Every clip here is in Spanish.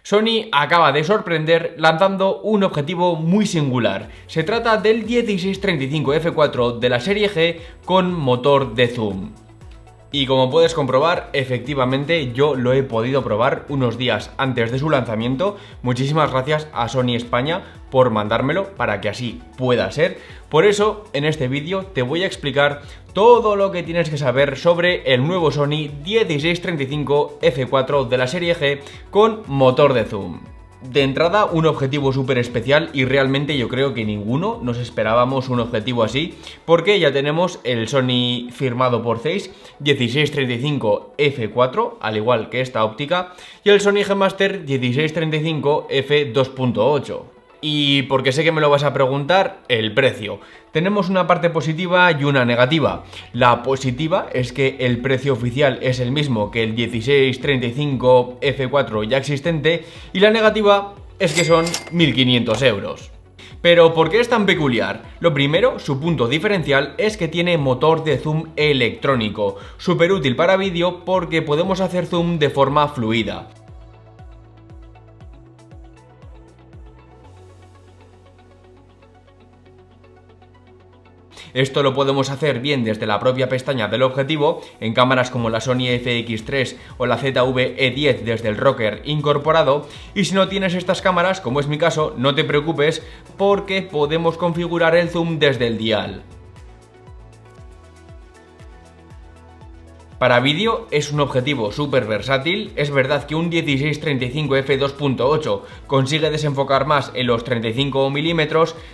Sony acaba de sorprender lanzando un objetivo muy singular. Se trata del 1635 f4 de la serie G con motor de zoom. Y como puedes comprobar, efectivamente yo lo he podido probar unos días antes de su lanzamiento. Muchísimas gracias a Sony España por mandármelo para que así pueda ser. Por eso, en este vídeo te voy a explicar todo lo que tienes que saber sobre el nuevo Sony 1635 f4 de la serie G con motor de zoom. De entrada, un objetivo súper especial y realmente yo creo que ninguno nos esperábamos un objetivo así, porque ya tenemos el Sony firmado por Zeiss 1635 f4, al igual que esta óptica, y el Sony G Master 1635 f2.8. Y porque sé que me lo vas a preguntar, el precio. Tenemos una parte positiva y una negativa. La positiva es que el precio oficial es el mismo que el 1635 f4 ya existente, y la negativa es que son 1.500 euros. Pero ¿por qué es tan peculiar? Lo primero, su punto diferencial es que tiene motor de zoom electrónico, súper útil para vídeo porque podemos hacer zoom de forma fluida. Esto lo podemos hacer bien desde la propia pestaña del objetivo, en cámaras como la Sony FX3 o la ZV-E10 desde el rocker incorporado, y si no tienes estas cámaras, como es mi caso, no te preocupes porque podemos configurar el zoom desde el dial. Para vídeo es un objetivo súper versátil. Es verdad que un 1635 f2.8 consigue desenfocar más en los 35 mm,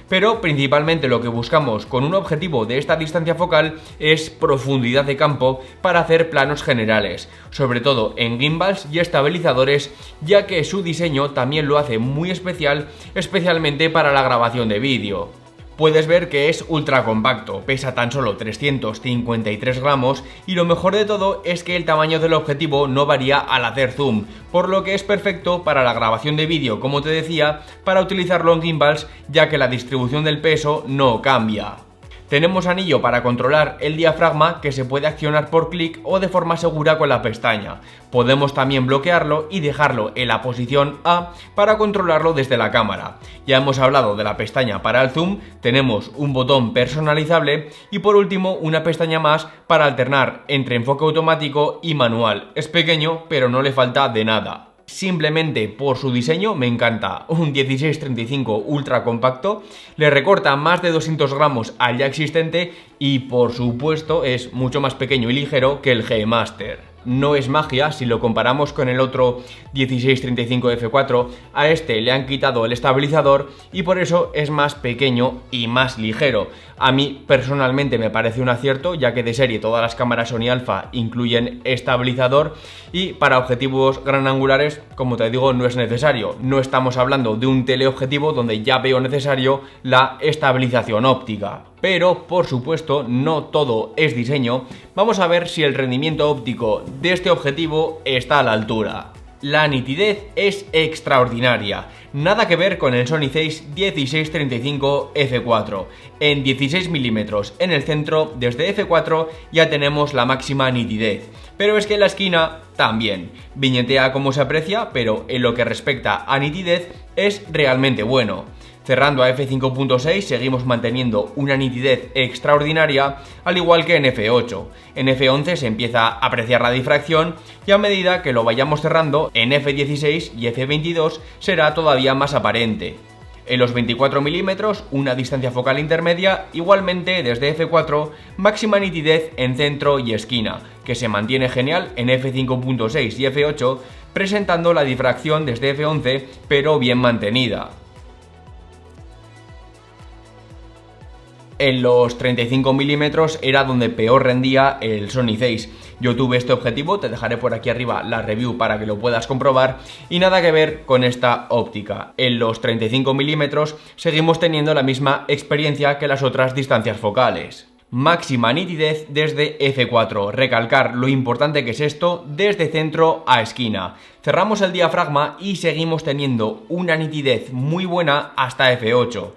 pero principalmente lo que buscamos con un objetivo de esta distancia focal es profundidad de campo para hacer planos generales, sobre todo en gimbals y estabilizadores, ya que su diseño también lo hace muy especial, especialmente para la grabación de vídeo. Puedes ver que es ultra compacto, pesa tan solo 353 gramos y lo mejor de todo es que el tamaño del objetivo no varía al hacer zoom, por lo que es perfecto para la grabación de vídeo, como te decía, para utilizarlo en gimbals, ya que la distribución del peso no cambia. Tenemos anillo para controlar el diafragma que se puede accionar por clic o de forma segura con la pestaña. Podemos también bloquearlo y dejarlo en la posición A para controlarlo desde la cámara. Ya hemos hablado de la pestaña para el zoom, tenemos un botón personalizable y por último una pestaña más para alternar entre enfoque automático y manual. Es pequeño pero no le falta de nada. Simplemente por su diseño me encanta. Un 1635 ultra compacto, le recorta más de 200 gramos al ya existente y por supuesto es mucho más pequeño y ligero que el G Master. No es magia si lo comparamos con el otro 1635 f4, a este le han quitado el estabilizador y por eso es más pequeño y más ligero. A mí personalmente me parece un acierto, ya que de serie todas las cámaras Sony Alpha incluyen estabilizador y para objetivos gran angulares, como te digo, no es necesario. No estamos hablando de un teleobjetivo donde ya veo necesario la estabilización óptica. Pero, por supuesto, no todo es diseño. Vamos a ver si el rendimiento óptico de este objetivo está a la altura. La nitidez es extraordinaria, nada que ver con el Sony Zeiss 1635 f4. En 16 mm en el centro, desde f4 ya tenemos la máxima nitidez, pero es que en la esquina también. Viñetea como se aprecia, pero en lo que respecta a nitidez es realmente bueno. Cerrando a f5.6 seguimos manteniendo una nitidez extraordinaria, al igual que en f8. En f11 se empieza a apreciar la difracción y a medida que lo vayamos cerrando, en f16 y f22 será todavía más aparente. En los 24 mm, una distancia focal intermedia, igualmente desde f4, máxima nitidez en centro y esquina, que se mantiene genial en f5.6 y f8, presentando la difracción desde f11, pero bien mantenida. En los 35 mm era donde peor rendía el Sony Zeiss. Yo tuve este objetivo, te dejaré por aquí arriba la review para que lo puedas comprobar, y nada que ver con esta óptica. En los 35 mm seguimos teniendo la misma experiencia que las otras distancias focales. Máxima nitidez desde f4, recalcar lo importante que es esto, desde centro a esquina. Cerramos el diafragma y seguimos teniendo una nitidez muy buena hasta f8.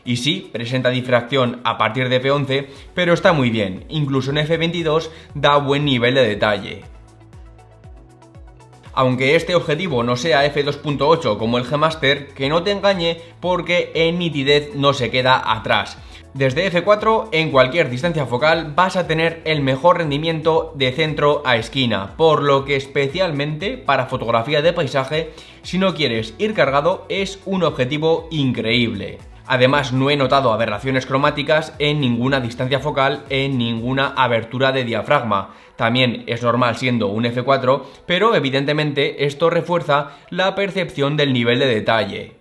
Y sí, presenta difracción a partir de f11, pero está muy bien, incluso en f22 da buen nivel de detalle. aunque este objetivo no sea f2.8 como el G Master, que no te engañe porque en nitidez no se queda atrás. Desde f4 en cualquier distancia focal vas a tener el mejor rendimiento de centro a esquina, por lo que especialmente para fotografía de paisaje, si no quieres ir cargado, es un objetivo increíble. Además, no he notado aberraciones cromáticas en ninguna distancia focal, en ninguna abertura de diafragma. También es normal siendo un f4, pero evidentemente esto refuerza la percepción del nivel de detalle.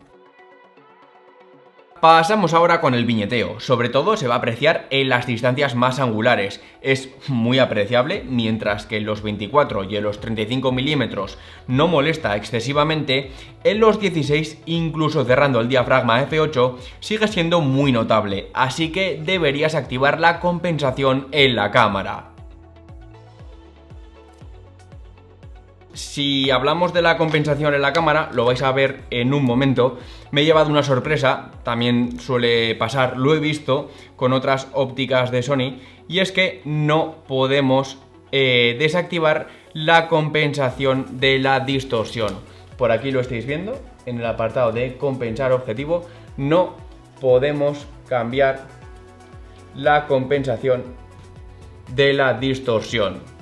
Pasamos ahora con el viñeteo, sobre todo se va a apreciar en las distancias más angulares, es muy apreciable, mientras que en los 24 y en los 35 milímetros no molesta excesivamente, en los 16, incluso cerrando el diafragma f8, sigue siendo muy notable, así que deberías activar la compensación en la cámara. Si hablamos de la compensación en la cámara, lo vais a ver en un momento. Me he llevado una sorpresa, también suele pasar, lo he visto con otras ópticas de Sony, y es que no podemos desactivar la compensación de la distorsión. Por aquí lo estáis viendo, en el apartado de compensar objetivo, no podemos cambiar la compensación de la distorsión.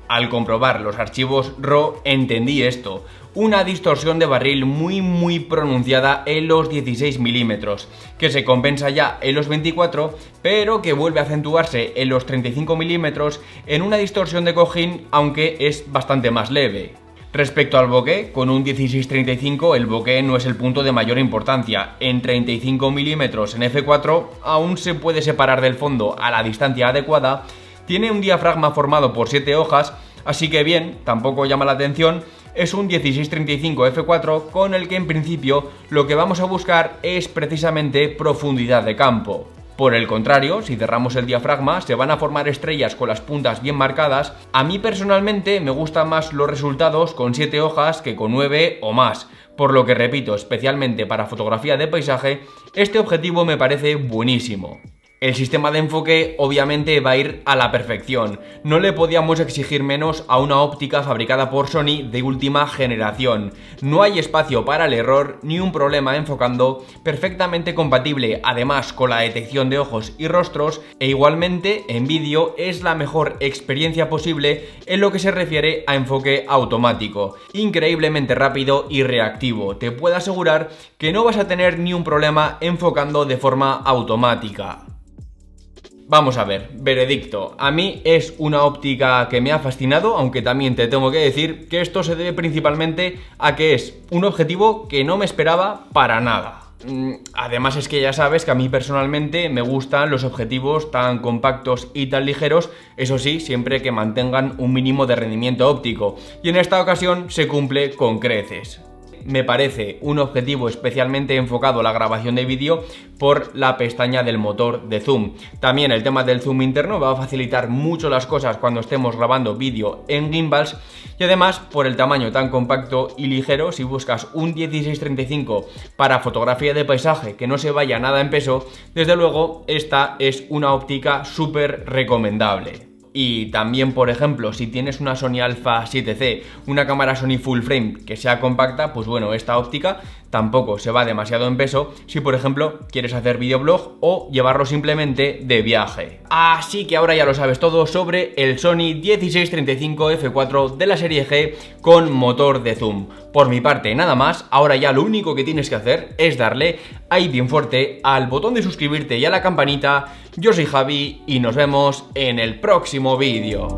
Al comprobar los archivos RAW entendí esto, una distorsión de barril muy pronunciada en los 16 milímetros, que se compensa ya en los 24, pero que vuelve a acentuarse en los 35 milímetros en una distorsión de cojín, aunque es bastante más leve. Respecto al bokeh, con un 16-35 el bokeh no es el punto de mayor importancia. En 35 milímetros en f4 aún se puede separar del fondo a la distancia adecuada. Tiene un diafragma formado por 7 hojas, así que bien, tampoco llama la atención, es un 16-35 f4 con el que en principio lo que vamos a buscar es precisamente profundidad de campo. Por el contrario, si cerramos el diafragma se van a formar estrellas con las puntas bien marcadas. A mí personalmente me gustan más los resultados con 7 hojas que con 9 o más, por lo que repito, especialmente para fotografía de paisaje, este objetivo me parece buenísimo. El sistema de enfoque obviamente va a ir a la perfección, no le podíamos exigir menos a una óptica fabricada por Sony de última generación. No hay espacio para el error ni un problema enfocando, perfectamente compatible además con la detección de ojos y rostros, e igualmente en vídeo es la mejor experiencia posible en lo que se refiere a enfoque automático, increíblemente rápido y reactivo. Te puedo asegurar que no vas a tener ni un problema enfocando de forma automática. Vamos a ver, veredicto, a mí es una óptica que me ha fascinado, aunque también te tengo que decir que esto se debe principalmente a que es un objetivo que no me esperaba para nada. Además es que ya sabes que a mí personalmente me gustan los objetivos tan compactos y tan ligeros, eso sí, siempre que mantengan un mínimo de rendimiento óptico, y en esta ocasión se cumple con creces. Me parece un objetivo especialmente enfocado a la grabación de vídeo por la pestaña del motor de zoom. También el tema del zoom interno va a facilitar mucho las cosas cuando estemos grabando vídeo en gimbals, y además por el tamaño tan compacto y ligero, si buscas un 16-35 para fotografía de paisaje que no se vaya nada en peso, desde luego esta es una óptica súper recomendable. Y también, por ejemplo, si tienes una Sony Alpha 7C, una cámara Sony Full Frame que sea compacta, pues bueno, esta óptica tampoco se va demasiado en peso si, por ejemplo, quieres hacer videoblog o llevarlo simplemente de viaje. Así que ahora ya lo sabes todo sobre el Sony 16-35 f4 de la serie G con motor de zoom. Por mi parte, nada más, ahora ya lo único que tienes que hacer es darle ahí bien fuerte al botón de suscribirte y a la campanita. Yo soy Javi y nos vemos en el próximo vídeo.